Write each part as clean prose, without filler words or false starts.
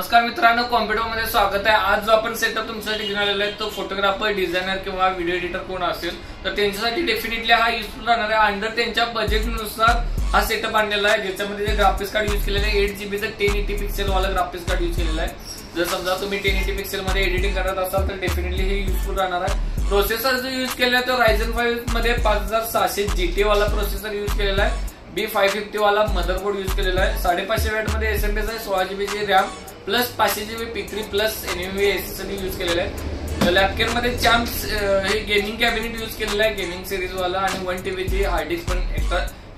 नमस्कार मित्रांनो, कॉम्प्युटरमध्ये स्वागत आहे। आज जो आपण सेटअप तुमच्यासाठी घेऊन आलेला आहे तो फोटोग्राफर, डिझायनर किंवा व्हिडिओ एडिटर कोण असेल तर त्यांच्यासाठी डेफिनेटली हा युजफुल राहणार आहे। अंडर त्यांच्या बजेटनुसार हा सेटअप आणलेला आहे, ज्याच्यामध्ये जे ग्राफिक्स कार्ड यूज केलेलं आहे 8 GB 1080 पिक्सेल वाला ग्राफिक्स कार्ड यूज केलेला आहे। जर समजा तुम्ही 1080 पिक्सेल मध्ये एडिटिंग करत असाल तर डेफिनेटली हे युजफुल राहणार आहे। प्रोसेसर जो यूज केलेला आहे तो Ryzen 5 मध्ये 5600 GT वाला प्रोसेसर यूज केलेला आहे। B550 वाला मदरबोर्ड यूज केलेला आहे। 550 वॅट मध्ये SMPS आहे, 16 GB ची RAM plus 500 GB P3 plus NVMe SSD use केलेला आहे। लॅपकेअर मध्ये चॅम्प्स हे गेमिंग कॅबिनेट यूज केलेला आहे, गेमिंग सिरीज वाला, आणि 1 TB ची हार्ड डिस्क पण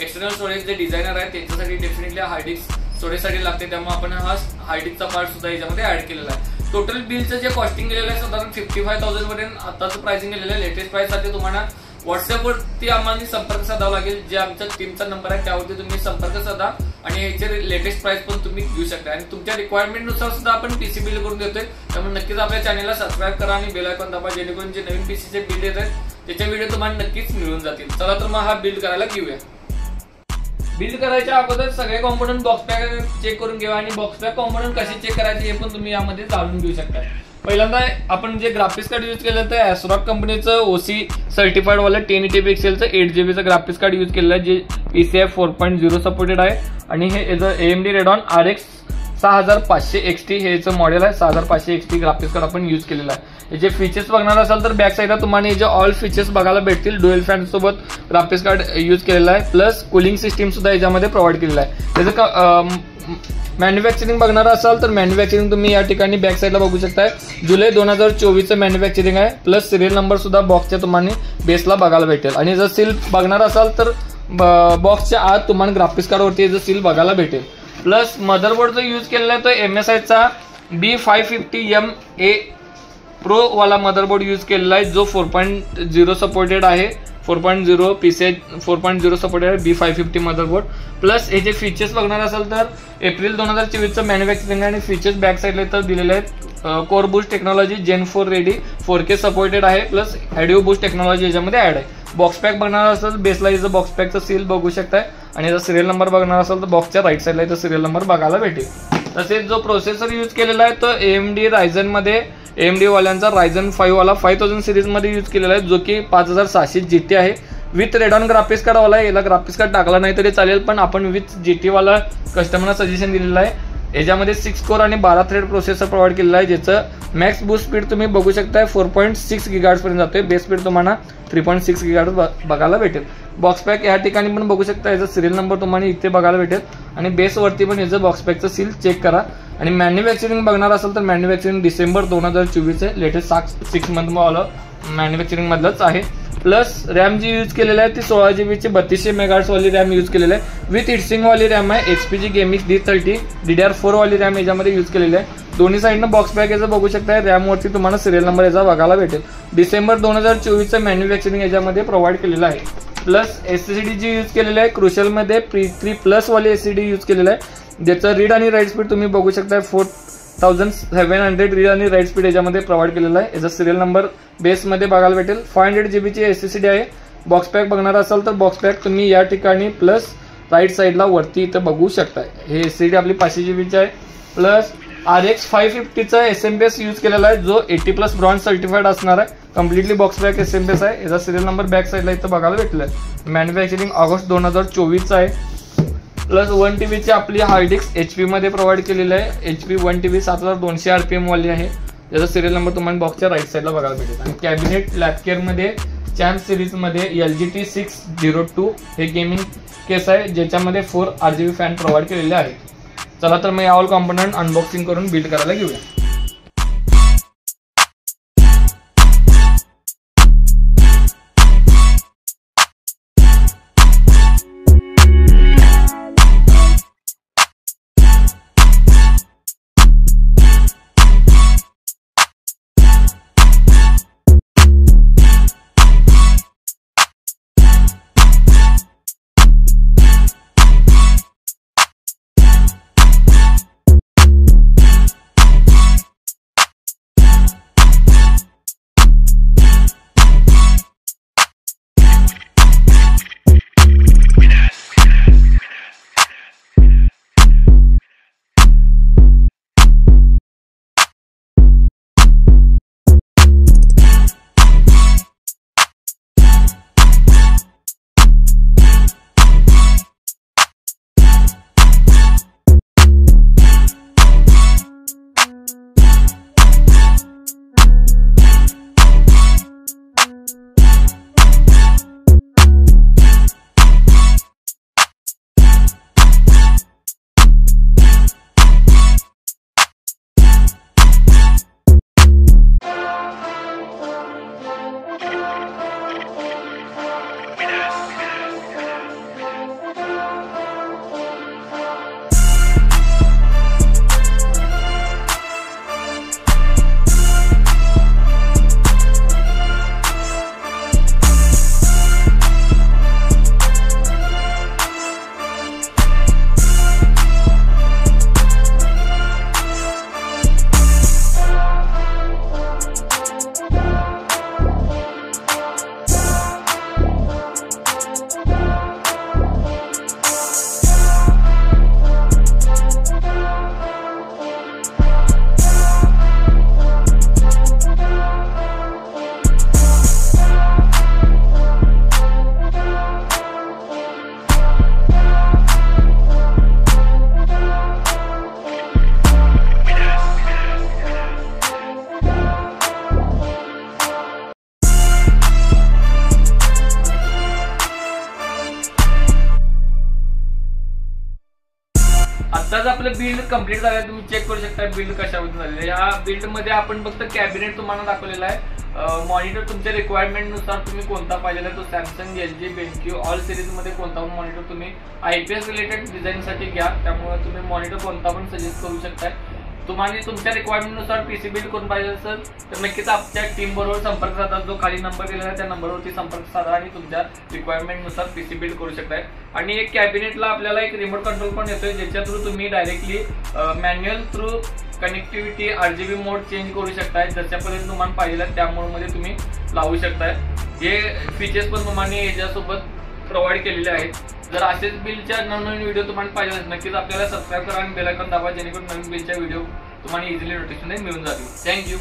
एक्सटर्नल स्टोरेज जे डिझायनर आहे त्याच्यासाठी डेफिनेटली हार्ड डिस्क स्टोरेजसाठी लागते, त्यामुळे आपण हा हार्ड डिस्कचा पार्ट सुद्धा याच्यामध्ये ऍड केलेला आहे। टोटल बिलचं जे कॉस्टिंग केलेलं आहे साधारण 55,000 पर्यंत आताचं प्राइसिंग केलेलं आहे। लेटेस्ट प्राइस साठी तुम्हाला व्हॉट्सअप वरती आम्हाला संपर्क साधावा लागेल, जे आमच्या टीमचा नंबर आहे त्यावरती तुम्ही संपर्क साधा आणि याचे लेटेस्ट प्राइस पण तुम्ही घेऊ शकता। आणि तुमच्या रिक्वायरमेंट नुसार सुद्धा आपण पीसी बिल्ड करून देतोय, त्यामुळे नक्कीच आपल्या चॅनलला सबस्क्राईब करा आणि बेल आयकॉन दाबा, जेणेकरून जे नवीन पीसीचे बिल्ड येत आहेत त्याचे व्हिडिओ तुम्हाला नक्कीच मिळून जातील। चला तर मग हा बिल्ड करायला घेऊया। बिल्ड करायच्या अगोदर सगळे कॉम्पोनंट बॉक्स पॅक चेक करून घ्या, आणि बॉक्स पॅक कॉम्पोनंट कसे चेक करायचे हे पण तुम्ही यामध्ये जाणून घेऊ शकता। पहिल्यांदा आपण जे ग्राफिक्स कार्ड यूज केलं तर ASRock कंपनीचं OC सर्टिफाईड वाला 1080 पिक्सेलचं 8 GB चं ग्राफिक्स कार्ड यूज केलेलं आहे, जे PCI 4.0 सपोर्टेड आहे। आणि हे AMD Radeon RX 6500 XT हे याचं मॉडेल आहे। 6500 XT ग्राफिक्स कार्ड आपण यूज केलेलं आहे। याचे फीचर्स बघणार असाल तर बॅक साईडला तुम्हाला हे जे ऑल फीचर्स बघायला भेटतील। डुएल फॅन सोबत ग्राफिक्स कार्ड यूज केलेलं आहे, प्लस कूलिंग सिस्टीम सुद्धा याच्यामध्ये प्रोव्हाइड केलेलं आहे। त्याचं मॅन्युफॅक्चरिंग बघणार असाल तर मॅन्युफॅक्चरिंग तुम्ही या ठिकाणी बॅक साईडला बघू शकताय। जुलै 2024 चं मॅन्युफॅक्चरिंग आहे, प्लस सिरियल नंबर सुद्धा बॉक्सच्या तुम्हाला बेसला बघायला भेटेल। आणि जर सील बघणार असाल तर बॉक्सच्या आत तुम्हाला ग्राफिक्स कार्ड वरती जर सील बघायला भेटेल। प्लस मदरबोर्ड जो यूज केलेला आहे तो MSI चा B550MA प्रो वाला मदरबोर्ड यूज केलेला आहे, जो 4.0 सपोर्टेड आहे। 4.0 PCI 4.0 सपोर्टेड आहे B550 मदरबोर्ड। प्लस याचे फीचर्स बघणार असाल तर एप्रिल 2024 चं मॅन्युफॅक्चरिंग आणि फीचर्स बॅक साईडला तर दिलेले आहेत। Core boost technology Gen 4 ready 4K supported आहे, प्लस ऑडिओ बूस्ट टेक्नॉलॉजी याच्यामध्ये ऍड आहे। बॉक्स पॅक बघणार असाल बेसला याचं बॉक्स पॅकचं सील बघू शकताय, आणि जर सिरियल नंबर बघणार असाल तर बॉक्सच्या राईट साईडला इथं सिरियल नंबर बघायला भेटेल। तसेच जो प्रोसेसर यूज केलेला आहे तो AMD Ryzen मध्ये AMD वाल्यांचा Ryzen 5 वाला 5000 सिरीज मध्ये यूज केलेला आहे, जो की 5600 GT आहे। विथ Radeon ग्राफिक्स कार्ड वाला आहे, याला ग्राफिक्स कार्ड टाकला नाही तरी चालेल, पण आपण विथ GT वाला कस्टमरला सजेशन दिलेलं आहे। याच्यामध्ये 6 कोर आणि 12 थ्रेड प्रोसेसर प्रोव्हाइड केलेला आहे, ज्याचं मॅक्स बूस्ट स्पीड तुम्ही बघू शकताय 4.6 GHz पर्यंत जातोय। बेस स्पीड तुम्हाला 3.6 GHz बघायला भेटेल। बॉक्स पॅक या ठिकाणी पण बघू शकता, याचा सिरियल नंबर तुम्हाला इथे बघायला भेटेल, आणि बेस वरती पण याचं बॉक्स पॅकचं सील चेक करा। आणि मॅन्युफॅक्चरिंग बघणार असाल तर मॅन्युफॅक्चरिंग डिसेंबर 2024 आहे, लेटेस्ट 6 मंथ वाला मॅन्युफॅक्चरिंग मधलंच आहे। प्लस रॅम जी यूज केलेली आहे ती 16 GB ची 3200 MHz वाली रॅम यूज केलेली आहे। विथ हिटसिंग वाली रॅम आहे, XPG Gaming D30 DDR4 वाली रॅम याच्यामध्ये यूज केलेली आहे। दोन्ही साईडनं बॉक्स पॅक याचं बघू शकता, रॅम वरती तुम्हाला सिरियल नंबर याचा बघायला भेटेल। डिसेंबर 2024 चं मॅन्युफॅक्चरिंग याच्यामध्ये प्रोव्हाइड केलेलं आहे। प्लस SSD जी यूज केलेली आहे क्रुशल मध्ये P3 प्लस वाली SSD यूज केलेलं आहे, ज्याचं रीड आणि राईट स्पीड तुम्ही बघू शकता 4700 रीड आणि राईट स्पीड याच्यामध्ये प्रोव्हाइड केलेला आहे। याचा सिरियल नंबर बेस मध्ये बघायला भेटेल। 500 GB ची SSD आहे। बॉक्स पॅक बघणार असाल तर बॉक्स पॅक तुम्ही या ठिकाणी प्लस राईट साईडला वरती इथं बघू शकताय। हे SSD आपली 500 GB ची आहे। प्लस RX 550 चा SMPS यूज केलेला आहे, जो 80+ ब्रॉन्झ सर्टिफाईड असणार आहे। कम्प्लिटली बॉक्स पॅक SMPS आहे। याचा सिरियल नंबर बॅक साईडला इथं बघायला भेटलाय। मॅन्युफॅक्चरिंग ऑगस्ट 2024 चा आहे। प्लस 1 TB ची आपली हार्ड डिस्क HP मध्ये प्रोव्हाइड केलेली आहे। HP 1 TB 7200 RPM वाली आहे। याचा सिरियल नंबर तुम्हाला बॉक्सच्या राईट साईडला बघायला भेटेल। आणि कॅबिनेट लॅपकेअर मध्ये चॅम्प सिरीज मध्ये LGT 602 हे गेमिंग केस आहे, ज्याच्यामध्ये 4 RGB फॅन प्रोव्हाइड केलेले आहे। चला तर मग ऑल कॉम्पोनंट अनबॉक्सिंग करून बिल्ड करायला घेऊया। आताच आपलं बिल्ड कम्प्लीट झालं, तुम्ही चेक करू शकता बिल्ड कशामध्ये झालेलं आहे. या बिल्ड मध्ये आपण फक्त कॅबिनेट तुम्हाला दाखवलेला आहे. मॉनिटर तुमच्या रिक्वायरमेंट नुसार तुम्ही कोणता पाहिजे तो Samsung, LG, BenQ all series मध्ये कोणता मॉनिटर तुम्ही IPS रिलेटेड डिझाईन साठी घ्या. त्यामुळे तुम्ही मॉनिटर कोणता पण सजेस्ट करू शकताय. तुम्हाला तुमच्या रिक्वायरमेंट नुसार पीसी बिल्ड करून पाहिजे असेल तर नक्कीच आपल्या टीम बरोबर संपर्क साधा. जो खाली नंबर दिलेला आहे त्या नंबरवरती संपर्क साधा आणि तुमच्या रिक्वायरमेंट नुसार पीसी बिल्ड करू शकताय. आणि एक कॅबिनेटला आपल्याला एक रिमोट कंट्रोल पण येतोय, ज्याच्या थ्रू तुम्ही directly manual through connectivity RGB मोड चेंज करू शकताय. जशा पद्धतीने तुम्हाला पाहिजे त्या मोड मध्ये तुम्ही लावू शकताय. हे फीचर्स पण तुम्हाला याच्यासोबत प्रोव्हाइड केलेले आहेत. जर असेच बिलच्या नवनवीन व्हिडिओ तुम्हाला पाहिजे नक्कीच आपल्याला सबस्क्राईब करा आणि बेल आयकॉन दाबा, जेणेकरून नवीन बिलच्या व्हिडिओ तुम्हाला इझिली नोटिफिकेशन मिळून जातील. थँक्यू.